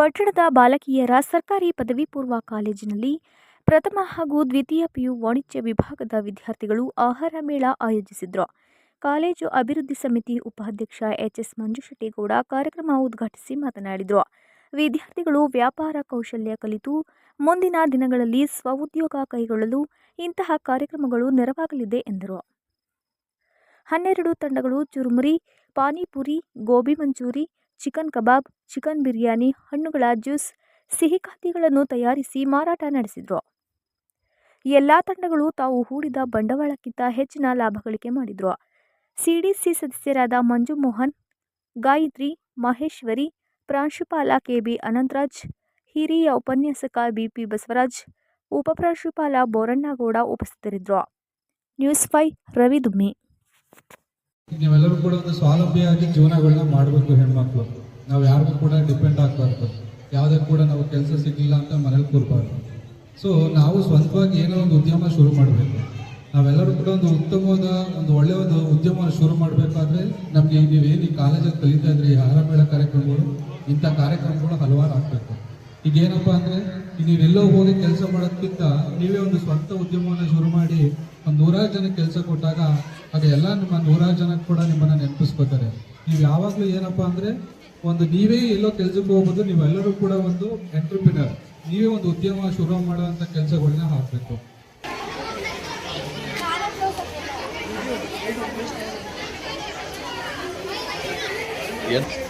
ಪಟ್ಟಣದ ಬಾಲಕಿಯರ ಸರ್ಕಾರಿ ಪದವಿ ಪೂರ್ವ ಕಾಲೇಜಿನಲ್ಲಿ ಪ್ರಥಮ ಹಾಗೂ ದ್ವಿತೀಯ ಪಿಯು ವಾಣಿಜ್ಯ ವಿಭಾಗದ ವಿದ್ಯಾರ್ಥಿಗಳು ಆಹಾರ ಮೇಳ ಆಯೋಜಿಸಿದ್ರು. ಕಾಲೇಜು ಅಭಿವೃದ್ಧಿ ಸಮಿತಿ ಉಪಾಧ್ಯಕ್ಷ ಎಚ್ಎಸ್ ಮಂಜುಶೆಟ್ಟಿಗೌಡ ಕಾರ್ಯಕ್ರಮ ಉದ್ಘಾಟಿಸಿ ಮಾತನಾಡಿದರು. ವಿದ್ಯಾರ್ಥಿಗಳು ವ್ಯಾಪಾರ ಕೌಶಲ್ಯ ಕಲಿತು ಮುಂದಿನ ದಿನಗಳಲ್ಲಿ ಸ್ವಉದ್ಯೋಗ ಕೈಗೊಳ್ಳಲು ಇಂತಹ ಕಾರ್ಯಕ್ರಮಗಳು ನೆರವಾಗಲಿದೆ ಎಂದರು. 12 ತಂಡಗಳು ಚುರುಮುರಿ, ಪಾನಿಪುರಿ, ಗೋಬಿ ಮಂಚೂರಿ, ಚಿಕನ್ ಕಬಾಬ್, ಚಿಕನ್ ಬಿರಿಯಾನಿ, ಹಣ್ಣುಗಳ ಜ್ಯೂಸ್, ಸಿಹಿ ಖಾದ್ಯಗಳನ್ನು ತಯಾರಿಸಿ ಮಾರಾಟ ನಡೆಸಿದರು. ಎಲ್ಲಾ ತಂಡಗಳು ತಾವು ಹೂಡಿದ ಬಂಡವಾಳಕ್ಕಿಂತ ಹೆಚ್ಚಿನ ಲಾಭ ಗಳಿಕೆ ಮಾಡಿದರು. ಸಿಡಿಸಿ ಸದಸ್ಯರಾದ ಮಂಜು ಮೋಹನ್, ಗಾಯತ್ರಿ, ಮಹೇಶ್ವರಿ, ಪ್ರಾಂಶುಪಾಲ ಕೆಬಿ ಅನಂತರಾಜ್, ಹಿರಿಯ ಉಪನ್ಯಾಸಕ ಬಿಪಿ ಬಸವರಾಜ್, ಉಪಪ್ರಾಂಶುಪಾಲ ಬೋರಣ್ಣಗೌಡ ಉಪಸ್ಥಿತರಿದ್ದರು. ನ್ಯೂಸ್ 5 ರವಿ ದುಮ್ಮಿ. ನೀವೆಲ್ಲರೂ ಕೂಡ ಒಂದು ಸ್ವಾವಲಂಬಿಯಾಗಿ ಜೀವನಗಳನ್ನ ಮಾಡಬೇಕು. ಹೆಣ್ಮಕ್ಳು ನಾವು ಯಾರಿಗೂ ಕೂಡ ಡಿಪೆಂಡ್ ಆಗಬಾರ್ದು. ಯಾವುದೇ ಕೂಡ ನಾವು ಕೆಲಸ ಸಿಗಲಿಲ್ಲ ಅಂತ ಮನೇಲಿ ಕೂರಬಾರ್ದು. ಸೊ ನಾವು ಸ್ವಂತವಾಗಿ ಏನೋ ಒಂದು ಉದ್ಯಮ ಶುರು ಮಾಡಬೇಕು. ನಾವೆಲ್ಲರೂ ಕೂಡ ಒಂದು ಉತ್ತಮವಾದ ಒಳ್ಳೆಯ ಉದ್ಯಮ ಶುರು ಮಾಡಬೇಕಾದ್ರೆ ನಮಗೆ ನೀವೇನು ಈ ಕಾಲೇಜಲ್ಲಿ ಕಲಿತಾ ಇದ್ರಿ, ಆಹಾರ ಮೇಳ ಕಾರ್ಯಕ್ರಮಗಳು, ಇಂಥ ಕಾರ್ಯಕ್ರಮಗಳು ಹಲವಾರು ಆಗಬೇಕು. ಈಗೇನಪ್ಪ ಅಂದರೆ ನೀವೆಲ್ಲೋ ಹೋಗಿ ಕೆಲಸ ಮಾಡೋದಕ್ಕಿಂತ ನೀವೇ ಒಂದು ಸ್ವಂತ ಉದ್ಯಮವನ್ನು ಶುರು ಮಾಡಿ ಒಂದು 100 ಜನಕ್ಕೆ ಕೆಲಸ ಕೊಟ್ಟಾಗ ಆಗ ಎಲ್ಲ ನಿಮ್ಮ 100 ಜನಕ್ಕೆ ಕೂಡ ನಿಮ್ಮನ್ನು ನೆನಪಿಸ್ಕೋತಾರೆ. ನೀವು ಯಾವಾಗಲೂ ಏನಪ್ಪ ಅಂದರೆ ನೀವೇ ಎಲ್ಲೋ ಕೆಲಸಕ್ಕೆ ಹೋಗ್ಬೋದು. ನೀವೆಲ್ಲರೂ ಕೂಡ ಒಂದು ಎಂಟ್ರಪ್ರಿನರ್, ನೀವೇ ಒಂದು ಉದ್ಯಮ ಶುರು ಮಾಡುವಂಥ ಕೆಲಸಗಳನ್ನ ಹಾಕಬೇಕು. Yes.